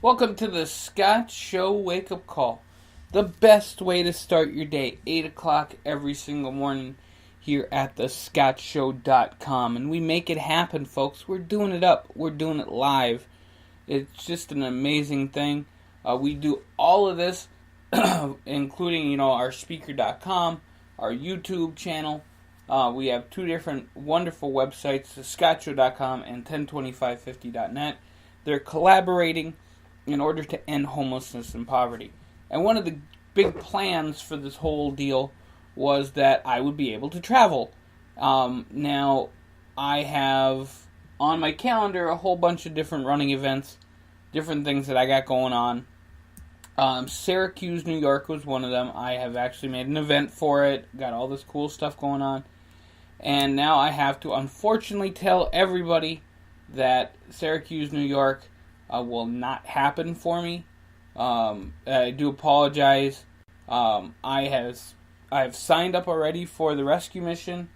Welcome to the Scott Show Wake Up Call. The best way to start your day, 8 o'clock every single morning here at Thescottshow.com. And we make it happen, folks. We're doing it up. We're doing it live. It's just an amazing thing. We do all of this, including, our Speaker.com, our YouTube channel. We have two different wonderful websites, Thescottshow.com and 102550.net. They're collaborating in order to end homelessness and poverty. And one of the big plans for this whole deal was that I would be able to travel. Now, I have on my calendar a whole bunch of different running events, different things that I got going on. Syracuse, New York was one of them. I have actually made an event for it, got all this cool stuff going on. And now I have to unfortunately tell everybody that Syracuse, New York will not happen for me. I do apologize. I have signed up already for the rescue mission.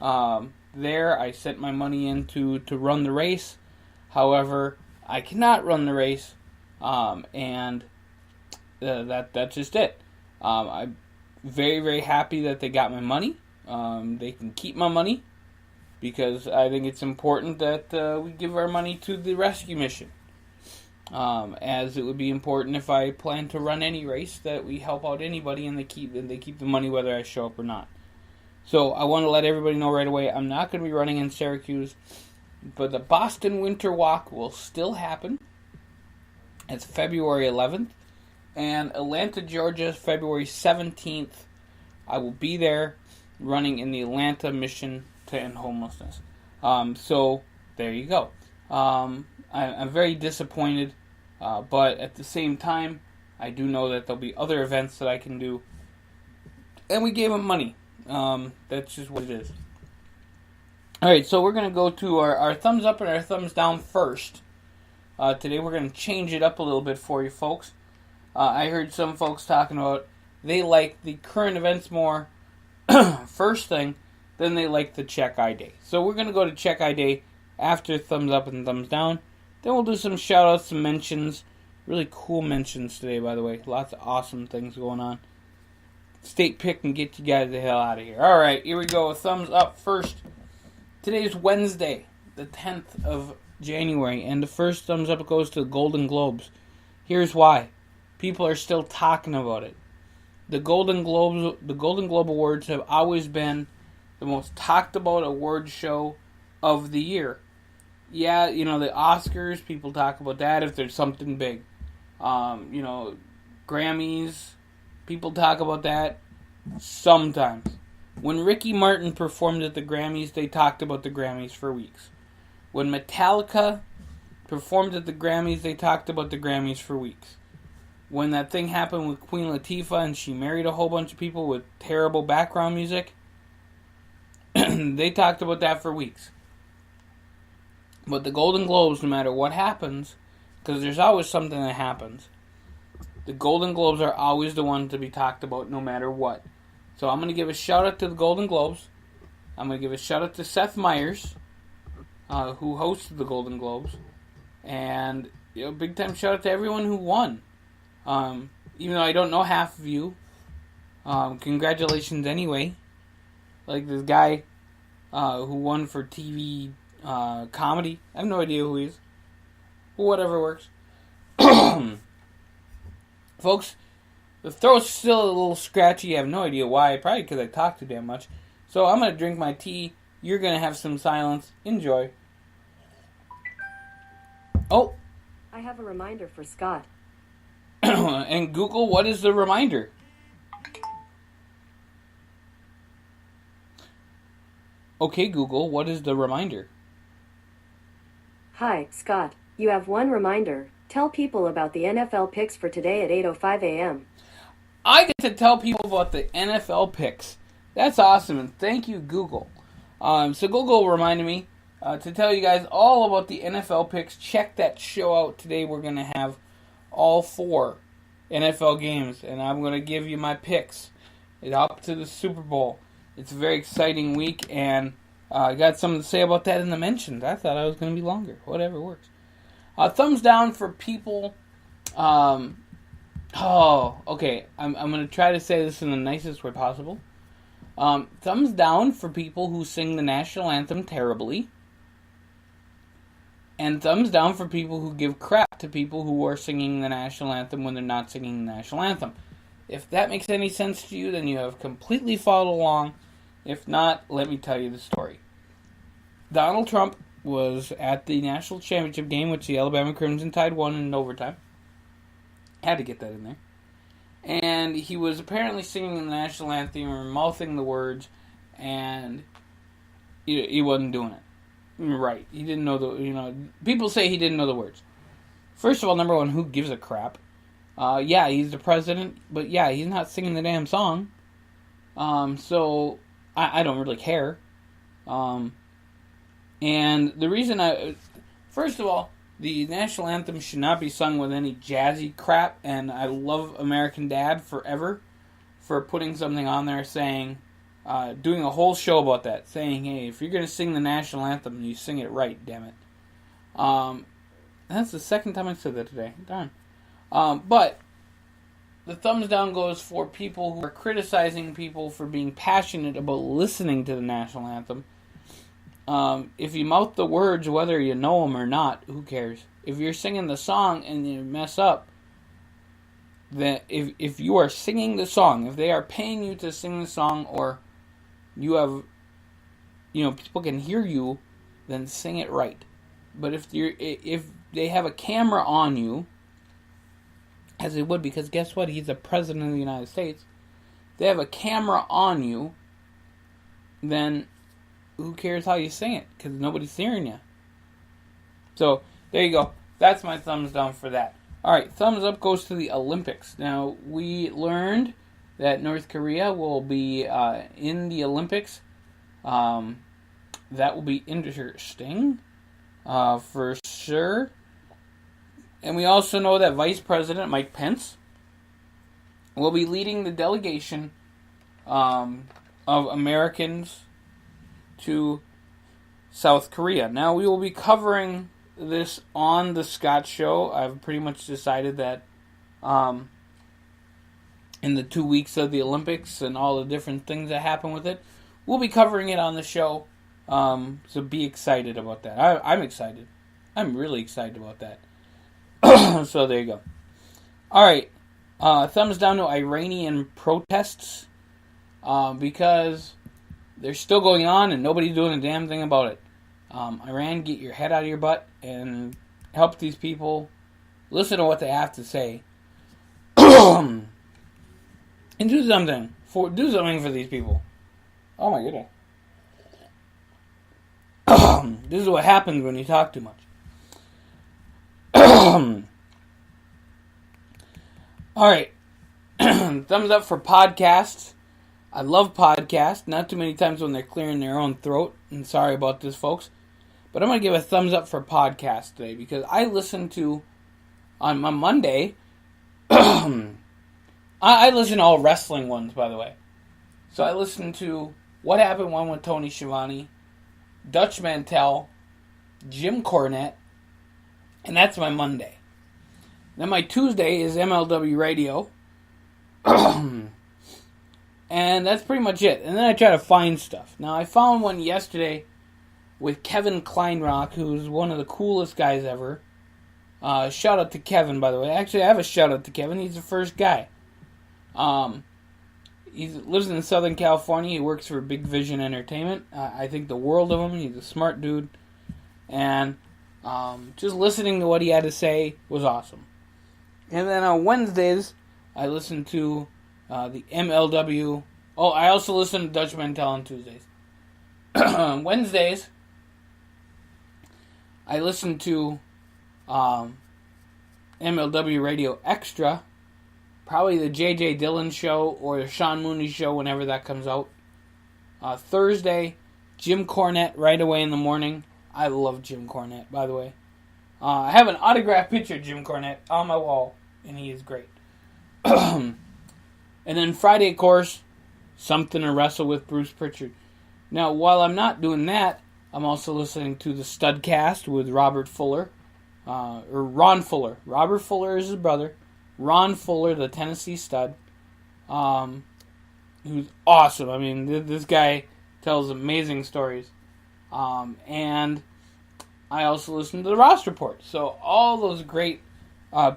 There, I sent my money in to run the race. However, I cannot run the race, and that's just it. I'm very, very happy that they got my money. They can keep my money because I think it's important that we give our money to the rescue mission. As it would be important if I plan to run any race that we help out anybody and they keep the money whether I show up or not. So I want to let everybody know right away, I'm not going to be running in Syracuse, but the Boston Winter Walk will still happen. It's February 11th, and Atlanta, Georgia, February 17th. I will be there running in the Atlanta mission to end homelessness. So there you go. I'm very disappointed, but at the same time, I do know that there'll be other events that I can do. And we gave them money. That's just what it is. Alright, so we're going to go to our thumbs up and our thumbs down first. Today we're going to change it up a little bit for you folks. I heard some folks talking about they like the current events more, first thing, than they like the Check I Day. So we're going to go to Check I Day after thumbs up and thumbs down. Then we'll do some shout-outs, some mentions. Really cool mentions today, by the way. Lots of awesome things going on. State pick and get you guys the hell out of here. Alright, here we go. Thumbs up first. Today's Wednesday, the 10th of January, and the first thumbs up goes to the Golden Globes. Here's why. People are still talking about it. The Golden Globe Awards have always been the most talked about award show of the year. Yeah, the Oscars, people talk about that if there's something big. Grammys, people talk about that sometimes. When Ricky Martin performed at the Grammys, they talked about the Grammys for weeks. When Metallica performed at the Grammys, they talked about the Grammys for weeks. When that thing happened with Queen Latifah and she married a whole bunch of people with terrible background music, they talked about that for weeks. But the Golden Globes, no matter what happens, because there's always something that happens, the Golden Globes are always the ones to be talked about no matter what. So I'm going to give a shout out to the Golden Globes. I'm going to give a shout out to Seth Meyers, who hosted the Golden Globes. And big time shout out to everyone who won. Even though I don't know half of you, congratulations anyway. Like this guy who won for TV comedy. I have no idea who he is. Whatever works. Folks, the throat's still a little scratchy. I have no idea why. Probably because I talk too damn much. So I'm going to drink my tea. You're going to have some silence. Enjoy. Oh. I have a reminder for Scott. And Google, what is the reminder? Okay, Google, what is the reminder? Hi, Scott. You have one reminder. Tell people about the NFL picks for today at 8:05 a.m. I get to tell people about the NFL picks. That's awesome, and thank you, Google. So Google reminded me to tell you guys all about the NFL picks. Check that show out today. We're going to have all 4 NFL games, and I'm going to give you my picks up to the Super Bowl. It's a very exciting week, and I got something to say about that in the mentions. I thought I was going to be longer. Whatever works. Thumbs down for people Okay. I'm going to try to say this in the nicest way possible. Thumbs down for people who sing the national anthem terribly. And thumbs down for people who give crap to people who are singing the national anthem when they're not singing the national anthem. If that makes any sense to you, then you have completely followed along. If not, let me tell you the story. Donald Trump was at the national championship game, which the Alabama Crimson Tide won in overtime. Had to get that in there. And he was apparently singing the national anthem or mouthing the words, and he wasn't doing it. Right. He didn't know people say he didn't know the words. First of all, number one, who gives a crap? Yeah, he's the president, but yeah, he's not singing the damn song. So, I don't really care. And the reason first of all, the national anthem should not be sung with any jazzy crap, and I love American Dad forever for putting something on there saying, doing a whole show about that, saying, hey, if you're going to sing the national anthem, you sing it right, damn it. That's the second time I said that today. Darn. But the thumbs down goes for people who are criticizing people for being passionate about listening to the national anthem. If you mouth the words, whether you know them or not, who cares? If you're singing the song and you mess up, then if you are singing the song, if they are paying you to sing the song, or you have, people can hear you, then sing it right. But if they have a camera on you, as they would, because guess what? He's the president of the United States. They have a camera on you, then who cares how you sing it? Because nobody's hearing you. So, there you go. That's my thumbs down for that. Alright, thumbs up goes to the Olympics. Now, we learned that North Korea will be in the Olympics. That will be interesting, for sure. And we also know that Vice President Mike Pence will be leading the delegation of Americans to South Korea. Now, we will be covering this on the Scott Show. I've pretty much decided that in the 2 weeks of the Olympics and all the different things that happen with it, we'll be covering it on the show. So be excited about that. I'm excited. I'm really excited about that. So there you go. Alright. Thumbs down to Iranian protests. Because they're still going on and nobody's doing a damn thing about it. Iran, get your head out of your butt and help these people. Listen to what they have to say. And do something for these people. Oh my goodness. This is what happens when you talk too much. Alright. Thumbs up for podcasts. I love podcasts. Not too many times when they're clearing their own throat. And sorry about this, folks. But I'm going to give a thumbs up for podcasts today. Because I listened to, on my Monday, I listen to all wrestling ones, by the way. So I listened to What Happened One with Tony Schiavone, Dutch Mantel, Jim Cornette, and that's my Monday. Then my Tuesday is MLW Radio. And that's pretty much it. And then I try to find stuff. Now, I found one yesterday with Kevin Kleinrock, who's one of the coolest guys ever. Shout out to Kevin, by the way. Actually, I have a shout out to Kevin. He's the first guy. He lives in Southern California. He works for Big Vision Entertainment. I think the world of him. He's a smart dude. And just listening to what he had to say was awesome. And then on Wednesdays, I listen to the MLW. Oh, I also listen to Dutch Mantel on Tuesdays. Wednesdays, I listen to MLW Radio Extra. Probably the J.J. Dillon Show or the Sean Mooney Show whenever that comes out. Thursday, Jim Cornette right away in the morning. I love Jim Cornette, by the way. I have an autographed picture of Jim Cornette on my wall, and he is great. And then Friday, of course, Something to Wrestle with Bruce Pritchard. Now, while I'm not doing that, I'm also listening to the Studcast with Robert Fuller. or Ron Fuller. Robert Fuller is his brother. Ron Fuller, the Tennessee stud, who's awesome. I mean, this guy tells amazing stories. And I also listen to the Ross Report. So all those great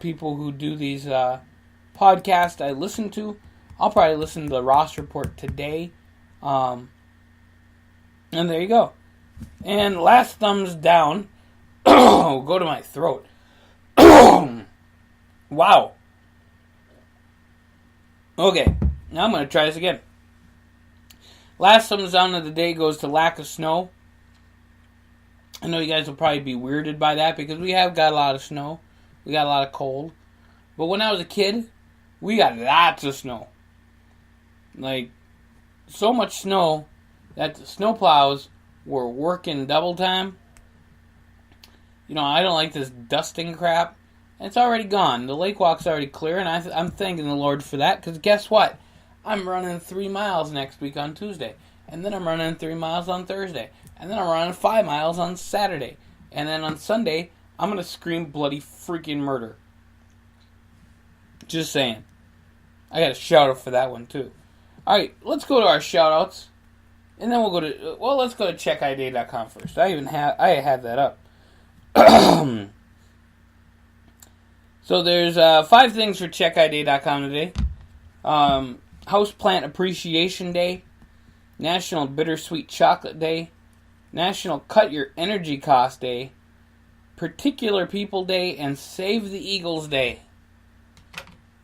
people who do these podcasts I listen to. I'll probably listen to the Ross Report today. And there you go. And last thumbs down. Go to my throat. Wow. Okay, now I'm going to try this again. Last thumbs down of the day goes to lack of snow. I know you guys will probably be weirded by that because we have got a lot of snow. We got a lot of cold. But when I was a kid, we got lots of snow. Like, so much snow that the snowplows were working double time. You know, I don't like this dusting crap. It's already gone. The lake walk's already clear, and I'm thanking the Lord for that, because guess what? I'm running 3 miles next week on Tuesday, and then I'm running 3 miles on Thursday, and then I'm running 5 miles on Saturday, and then on Sunday, I'm going to scream bloody freaking murder. Just saying. I got a shout-out for that one, too. Alright, let's go to our shout-outs, and then let's go to checkid.com first. I had that up. So there's 5 things for checkid.com today. Houseplant Appreciation Day, National Bittersweet Chocolate Day, National Cut Your Energy Cost Day, Particular People Day, and Save the Eagles Day.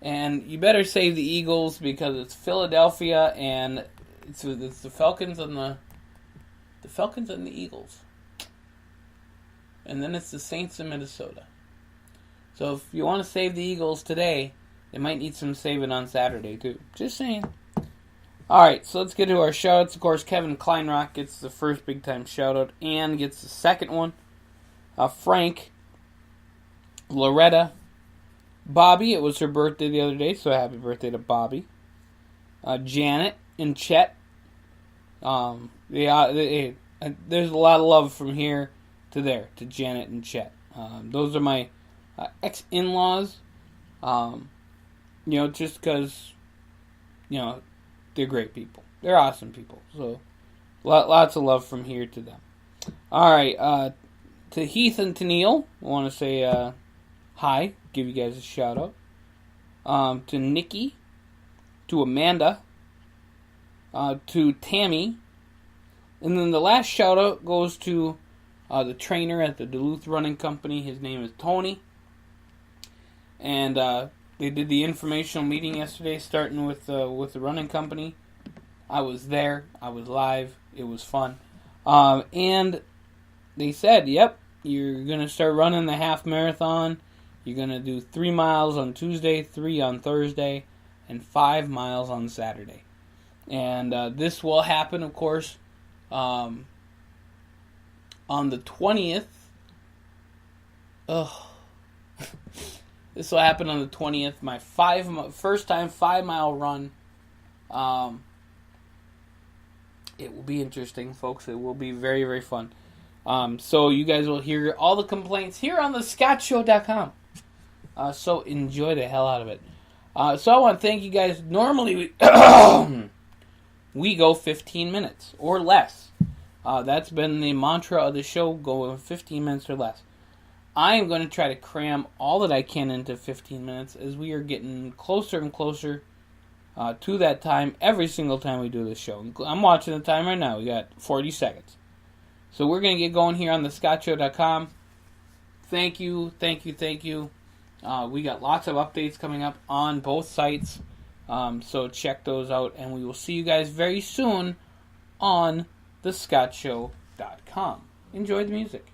And you better save the Eagles because it's Philadelphia and it's the Falcons and the Eagles. And then it's the Saints in Minnesota. So if you want to save the Eagles today, they might need some saving on Saturday too. Just saying. Alright, so let's get to our shoutouts. Of course, Kevin Kleinrock gets the first big time shoutout. Ann gets the second one. Frank, Loretta, Bobby, it was her birthday the other day, so happy birthday to Bobby. Janet and Chet. There's a lot of love from here to there, to Janet and Chet. Those are my ex-in-laws, just because, they're great people. They're awesome people. So, lots of love from here to them. Alright, to Heath and to Neil, I want to say hi, give you guys a shout out. To Nikki, to Amanda, to Tammy, and then the last shout out goes to the trainer at the Duluth Running Company. His name is Tony. And they did the informational meeting yesterday, starting with the running company. I was there. I was live. It was fun. And they said, yep, you're going to start running the half marathon. You're going to do 3 miles on Tuesday, 3 on Thursday, and 5 miles on Saturday. And this will happen, of course, on the 20th. This will happen on the 20th. My first time 5 mile run. It will be interesting, folks. It will be very, very fun. So you guys will hear all the complaints here on the Thescottshow.com. So enjoy the hell out of it. So I want to thank you guys. Normally we go 15 minutes or less. That's been the mantra of the show, go 15 minutes or less. I am going to try to cram all that I can into 15 minutes as we are getting closer and closer to that time every single time we do this show. I'm watching the time right now. We got 40 seconds. So we're going to get going here on the Thescottshow.com. Thank you. We got lots of updates coming up on both sites. So check those out. And we will see you guys very soon on Thescottshow.com. Enjoy the music.